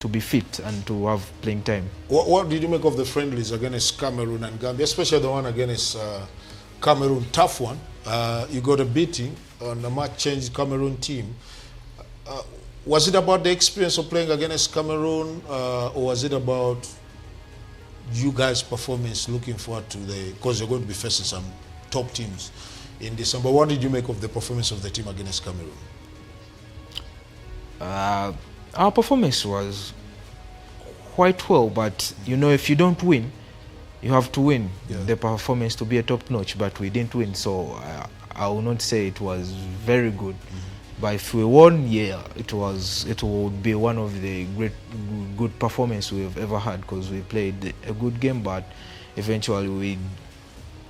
to be fit and to have playing time. What did you make of the friendlies against Cameroon and Gambia, especially the one against Cameroon? Tough one. You got a beating on a much changed Cameroon team. Was it about the experience of playing against Cameroon, or was it about you guys' performance, looking forward to because you're going to be facing some top teams in December? What did you make of the performance of the team against Cameroon? Our performance was quite well, but you know, if you don't win, you have to win the performance to be a top notch, but we didn't win, so I will not say it was very good. But if we won, yeah, it would be one of the good performance we've ever had, because we played a good game, but eventually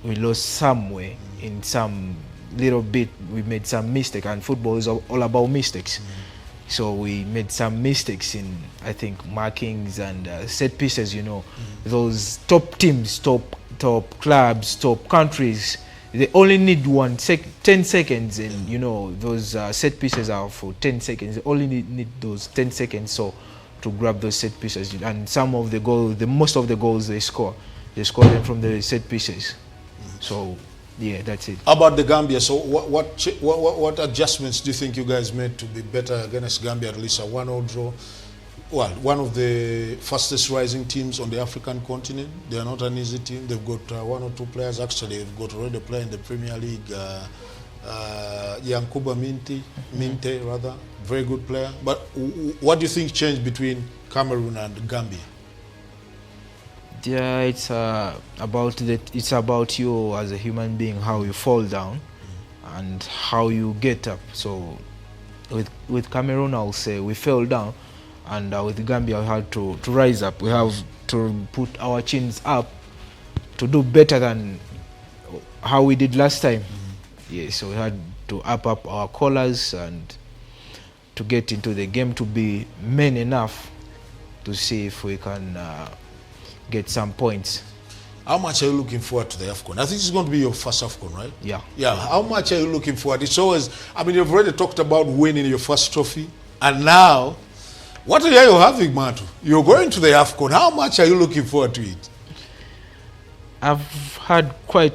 we lost somewhere in some little bit. We made some mistake, and football is all about mistakes. So we made some mistakes in, I think, markings and set pieces. You know, those top teams, top clubs, top countries, they only need 10 seconds, and you know, those set pieces are for 10 seconds. They only need those 10 seconds so to grab those set pieces. And some of the goals, most of the goals they score them from the set pieces. So yeah, that's it. How about the Gambia? So what adjustments do you think you guys made to be better against Gambia? At least a 1-0 draw. Well, one of the fastest rising teams on the African continent. They are not an easy team. They've got 1 or 2 players. Actually, they've got already a player in the Premier League, Yankuba Minte, rather. Very good player. But what do you think changed between Cameroon and Gambia? Yeah, it's about you as a human being, how you fall down and how you get up. So with Cameroon, I'll say we fell down, and with Gambia we had to rise up. We have to put our chins up to do better than how we did last time. Yeah, so we had to up our collars and to get into the game, to be men enough to see if we can get some points. How much are you looking forward to the AFCON? I think it's going to be your first AFCON, right? Yeah. Yeah. How much are you looking forward? It's always, I mean, you've already talked about winning your first trophy, and now, what are you having, Mato? You're going to the AFCON. How much are you looking forward to it? I've had quite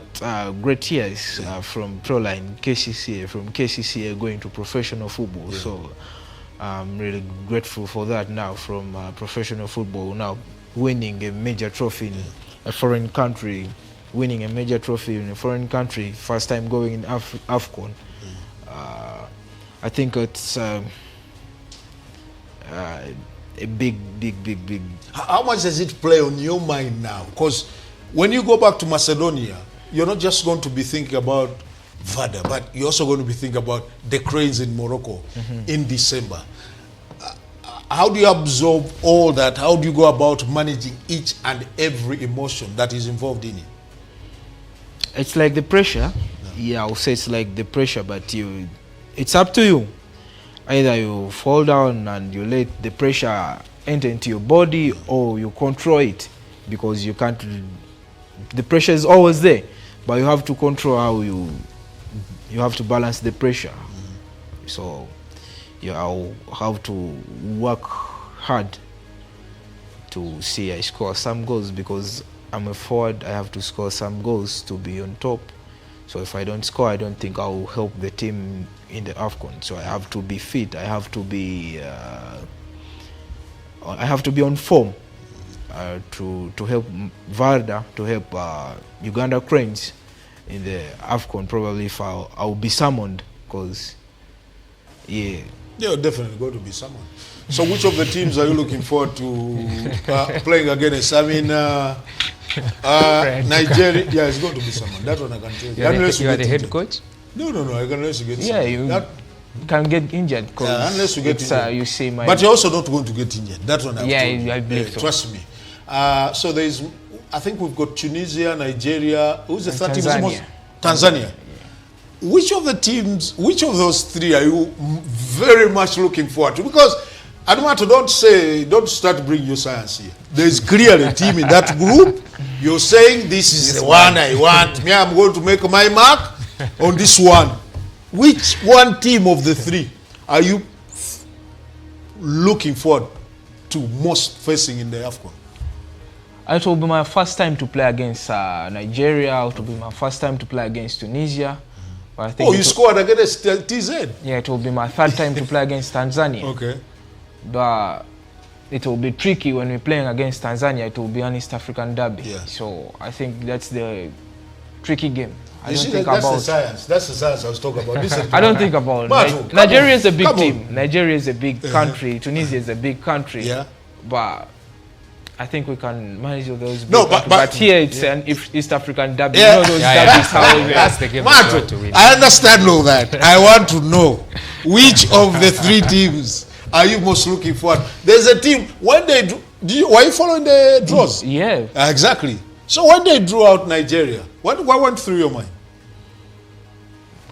great years from pro line, KCCA, from KCCA going to professional football. Yeah. So I'm really grateful for that now, from professional football now. Winning a major trophy in a foreign country, winning a major trophy in a foreign country, first time going in AFCON. I think it's a big. How much does it play on your mind now? Because when you go back to Macedonia, you're not just going to be thinking about Vada, but you're also going to be thinking about the Cranes in Morocco in December. How do you absorb all that? How do you go about managing each and every emotion that is involved in it? It's like the pressure. Yeah, I'll say it's like the pressure, but it's up to you. Either you fall down and you let the pressure enter into your body, or you control it, because you can't. The pressure is always there, but you have to control how you have to balance the pressure. So I'll have to work hard to see I score some goals, because I'm a forward. I have to score some goals to be on top. So if I don't score, I don't think I will help the team in the AFCON. So I have to be fit. I have to be on form to help Varda, to help Uganda Cranes in the AFCON. Probably if I'll be summoned, because yeah. You're definitely going to be someone. So which of the teams are you looking forward to playing against? I mean, Nigeria, yeah, it's going to be someone. That one I can tell you. You are the head coach? No, I can unless you get yeah, you can get injured. Unless you get injured. You see but you're also not going to get injured. That one I believe so. Trust me. So there's, I think we've got Tunisia, Nigeria. Who's the third team? Tanzania. Which of those three are you very much looking forward to? Because, Adamato, don't start bringing your science here. There's clearly a team in that group. You're saying this is the one I want. Me, I'm going to make my mark on this one. Which one team of the three are you looking forward to most facing in the AFCON? It will be my first time to play against Nigeria. It will be my first time to play against Tunisia. But I think you scored against TZ? Yeah, it will be my third time to play against Tanzania. Okay. But it will be tricky when we're playing against Tanzania. It will be an East African derby. Yeah. So I think that's the tricky game. That's the science. That's the science I was talking about. I don't think about it. Nigeria is a big team. Nigeria is a big country. Tunisia is a big country. Yeah. But I think we can manage those. But here it's an East African derby. You know those derbies that's the game Mato, to win. I understand all that. I want to know which of the three teams are you most looking forward? There's a team when they were you following the draws? Yeah. Exactly. So when they drew out Nigeria, what went through your mind?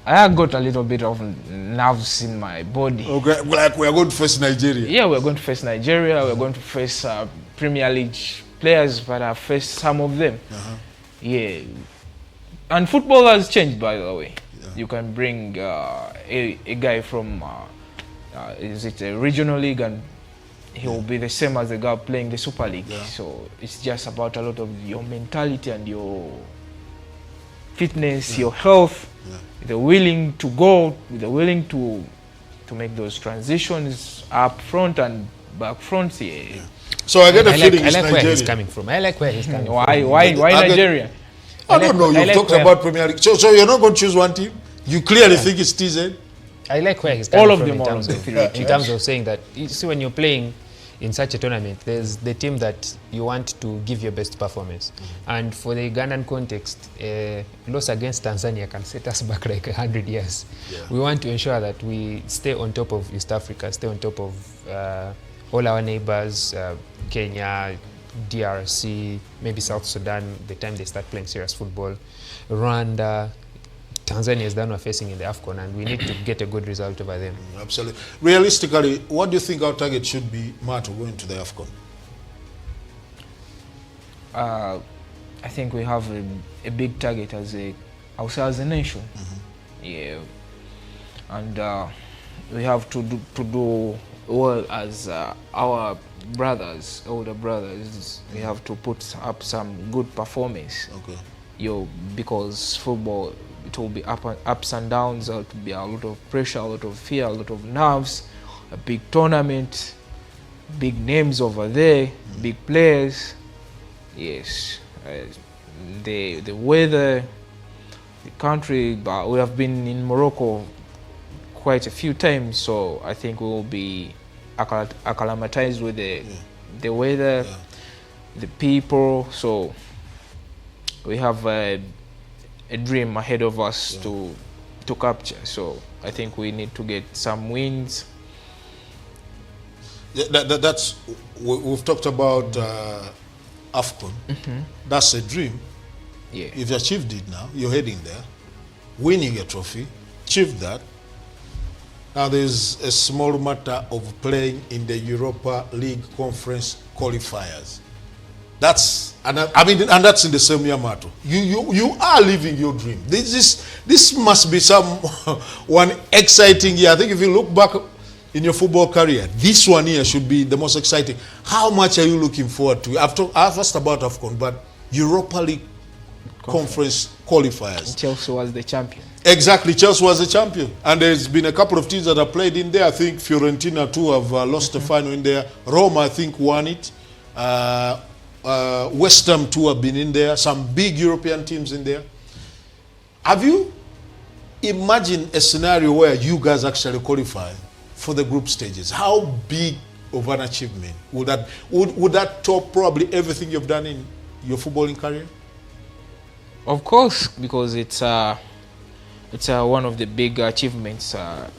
I got a little bit of nerves in my body. Okay, like we are going to face Nigeria. Yeah, we're going to face Nigeria. We're going to face Premier League players, but I've faced some of them. Yeah. And football has changed, by the way. Yeah. You can bring a guy from, is it a regional league, and he will be the same as the guy playing the Super League. Yeah. So it's just about a lot of your mentality and your fitness, your health. Yeah. They're willing to go, they're willing to make those transitions up front and back front. Yeah. So I get a feeling I like where he's coming from. I like where he's coming from. Why Nigeria? I don't know. You've talked about Premier League. So you're not going to choose one team? You clearly think it's TZ? I like where he's coming from in terms of saying that, you see, when you're playing in such a tournament, there's the team that you want to give your best performance. And for the Ugandan context, loss against Tanzania can set us back like 100 years. Yeah. We want to ensure that we stay on top of East Africa, stay on top of all our neighbors, Kenya, DRC, maybe South Sudan, the time they start playing serious football. Rwanda, Tanzania is the one we're facing in the AFCON, and we need to get a good result over them. Absolutely. Realistically, what do you think our target should be, Mato, going to the AFCON? I think we have a big target as a nation. Yeah. And we have to do well as our older brothers. We have to put up some good performance. Okay. Because football, it will be ups and downs. There will be a lot of pressure, a lot of fear, a lot of nerves. A big tournament, big names over there, big players. Yes, the weather, the country. But we have been in Morocco quite a few times, so I think we will be acclimatized with the weather, the people. So we have a dream ahead of us to capture. So I think we need to get some wins. That's we've talked about AFCON. That's a dream. Yeah. You've achieved it now. You're heading there, winning a trophy, achieved that. Now there's a small matter of playing in the Europa League Conference qualifiers. That's and that's in the same year, Mato. You are living your dream. This must be one exciting year. I think if you look back in your football career, this one here should be the most exciting. How much are you looking forward to? I've asked about AFCON, but Europa League Conference qualifiers. And Chelsea was the champion. Exactly, Chelsea was the champion. And there's been a couple of teams that have played in there. I think Fiorentina too have lost the final in there. Roma, I think, won it. West Ham too have been in there. Some big European teams in there. Have you imagined a scenario where you guys actually qualify for the group stages? How big of an achievement would that top probably everything you've done in your footballing career? Of course, because it's one of the big achievements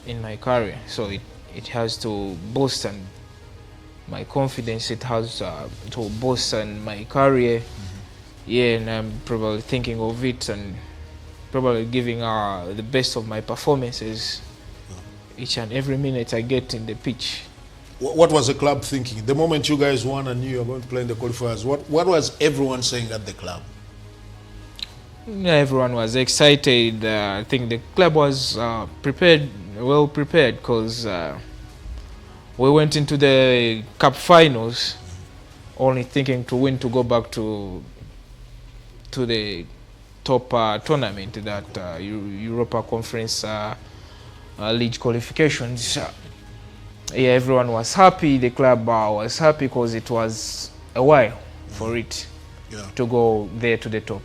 in my career. So it has to boost and my confidence. It has to boost and my career. Yeah, and I'm probably thinking of it and probably giving the best of my performances each and every minute I get in the pitch. What was the club thinking? The moment you guys won and knew you were going to play in the qualifiers, what was everyone saying at the club? Everyone was excited. I think the club was well prepared because we went into the cup finals only thinking to win to go back to the top tournament, that Europa Conference League qualifications. Yeah, everyone was happy. The club was happy because it was a while for it to go there to the top.